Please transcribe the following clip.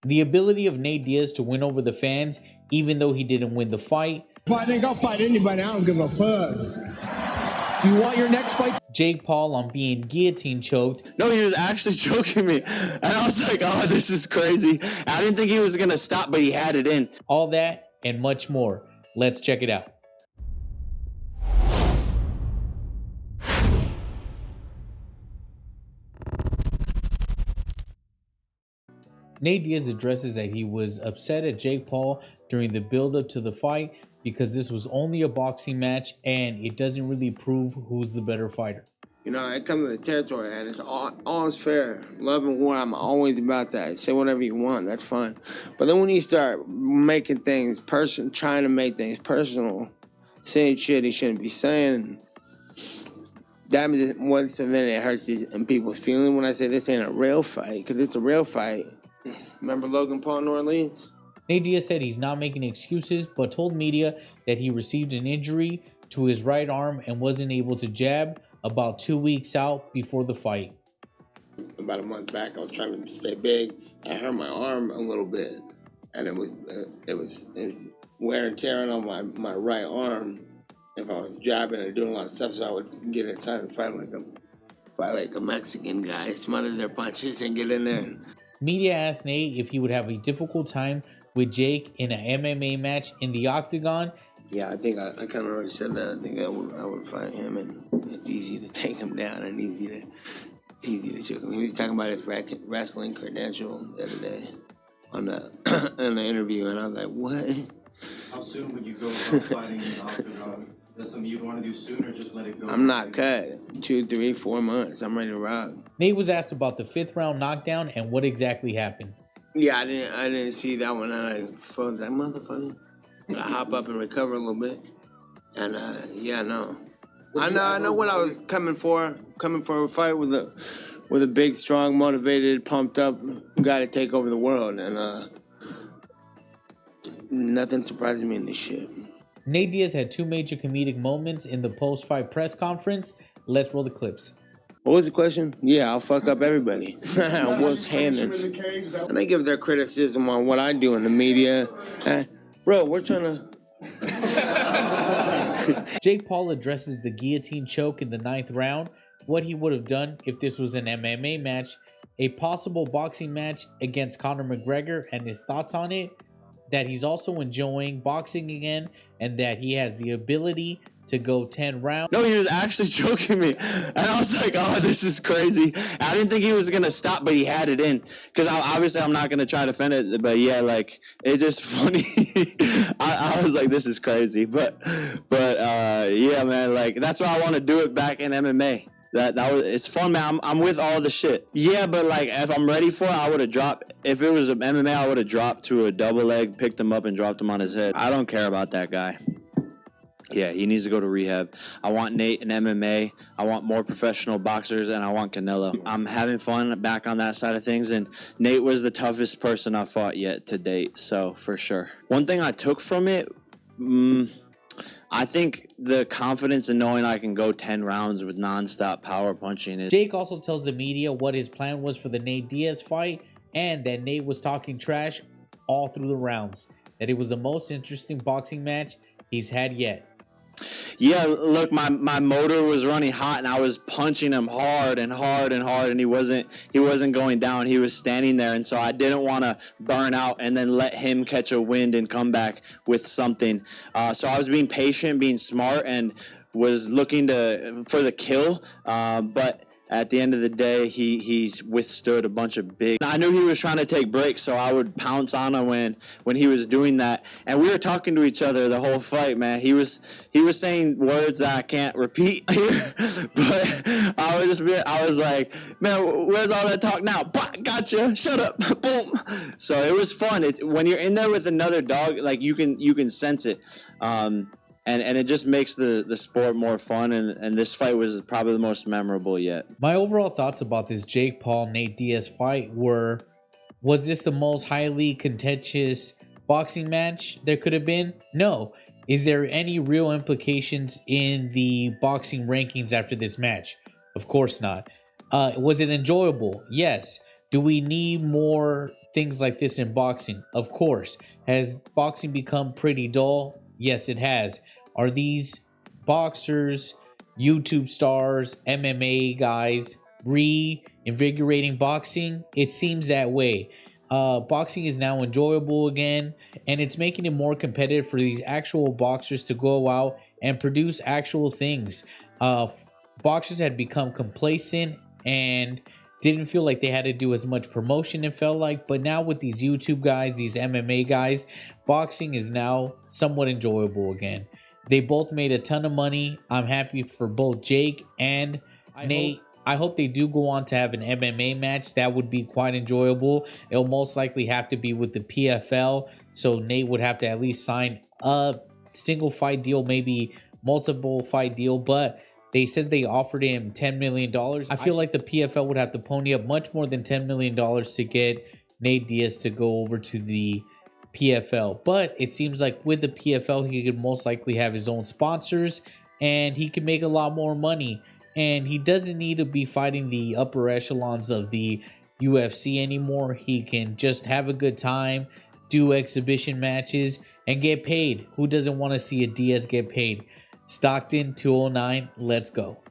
The ability of Nate Diaz to win over the fans, even though he didn't win the fight. If I think I'll fight anybody, I don't give a fuck. You want your next fight? Jake Paul on being guillotine choked. No, he was actually choking me. And I was like, oh, this is crazy. I didn't think he was going to stop, but he had it in. All that and much more. Let's check it out. Nate Diaz addresses that he was upset at Jake Paul during the build-up to the fight because this was only a boxing match and it doesn't really prove who's the better fighter. You know, I come to the territory and it's all is fair. Love and war, I'm always about that. Say whatever you want, that's fine. But then when you start making things trying to make things personal, saying shit he shouldn't be saying, that once and then it hurts these and people's feelings when I say this ain't a real fight, because it's a real fight. Remember Logan Paul in New Orleans? Nate Diaz said he's not making excuses, but told media that he received an injury to his right arm and wasn't able to jab about 2 weeks out before the fight. About a month back, I was trying to stay big, and I hurt my arm a little bit, and it was wear and tearing on my right arm. If I was jabbing and doing a lot of stuff, so I would get inside and fight like a Mexican guy, smother their punches and get in there. Media asked Nate if he would have a difficult time with Jake in an MMA match in the octagon. Yeah, I think I kind of already said that. I think I would fight him, and it's easy to take him down and easy to choke him. He was talking about his wrestling credential the other day on the interview, and I was like, what? How soon would you go about fighting in the octagon? Is that something you'd want to do soon or just let it go? I'm not cut. 2, 3, 4 months. I'm ready to rock. Nate was asked about the 5th round knockdown and what exactly happened. Yeah, I didn't see that one, and I felt that motherfucker. I hop up and recover a little bit, and yeah, no. I know what I was coming for a fight with a big, strong, motivated, pumped up guy to take over the world, and nothing surprises me in this shit. Nate Diaz had 2 major comedic moments in the post-fight press conference. Let's roll the clips. What was the question? Yeah, I'll fuck up everybody. What's happening? And they give their criticism on what I do in the media. Bro, we're trying to... Jake Paul addresses the guillotine choke in the 9th round, what he would have done if this was an MMA match, a possible boxing match against Conor McGregor and his thoughts on it, that he's also enjoying boxing again, and that he has the ability to go 10 rounds. No, he was actually choking me. And I was like, oh, this is crazy. I didn't think he was going to stop, but he had it in. Because obviously I'm not going to try to defend it. But yeah, like, it's just funny. I was like, this is crazy. But yeah, man, like, that's why I want to do it back in MMA. It's fun, man. I'm with all the shit. Yeah, but like, if I'm ready for it, I would have dropped. If it was an MMA, I would have dropped to a double leg, picked him up, and dropped him on his head. I don't care about that guy. Yeah, he needs to go to rehab. I want Nate in MMA. I want more professional boxers, and I want Canelo. I'm having fun back on that side of things, and Nate was the toughest person I fought yet to date, so for sure. One thing I took from it, I think the confidence in knowing I can go 10 rounds with nonstop power punching. Jake also tells the media what his plan was for the Nate Diaz fight, and that Nate was talking trash all through the rounds, that it was the most interesting boxing match he's had yet. Yeah, look, my motor was running hot, and I was punching him hard and hard and hard, and he wasn't going down. He was standing there, and so I didn't want to burn out and then let him catch a wind and come back with something. So I was being patient, being smart, and was looking for the kill, but at the end of the day, he withstood a bunch of big... I knew he was trying to take breaks, so I would pounce on him when he was doing that. And we were talking to each other the whole fight, man. He was saying words that I can't repeat here, but I was like, man, where's all that talk now? Bah, gotcha, shut up, boom. So it was fun. When you're in there with another dog, like you can sense it. And it just makes the sport more fun, and this fight was probably the most memorable yet. My overall thoughts about this Jake Paul-Nate Diaz fight were, was this the most highly contentious boxing match there could have been? No. Is there any real implications in the boxing rankings after this match? Of course not. Was it enjoyable? Yes. Do we need more things like this in boxing? Of course. Has boxing become pretty dull? Yes, it has. Are these boxers, YouTube stars, MMA guys reinvigorating boxing? It seems that way. Boxing is now enjoyable again, and it's making it more competitive for these actual boxers to go out and produce actual things. Boxers had become complacent and didn't feel like they had to do as much promotion, it felt like. But now with these YouTube guys, these MMA guys, boxing is now somewhat enjoyable again. They both made a ton of money. I'm happy for both Jake and Nate. I hope they do go on to have an MMA match. That would be quite enjoyable. It'll most likely have to be with the PFL. So Nate would have to at least sign a single fight deal, maybe multiple fight deal. But they said they offered him $10 million. I feel like the PFL would have to pony up much more than $10 million to get Nate Diaz to go over to the PFL. But it seems like with the PFL, he could most likely have his own sponsors and he could make a lot more money. And he doesn't need to be fighting the upper echelons of the UFC anymore. He can just have a good time, do exhibition matches, and get paid. Who doesn't want to see a Diaz get paid? Stockton 209, let's go.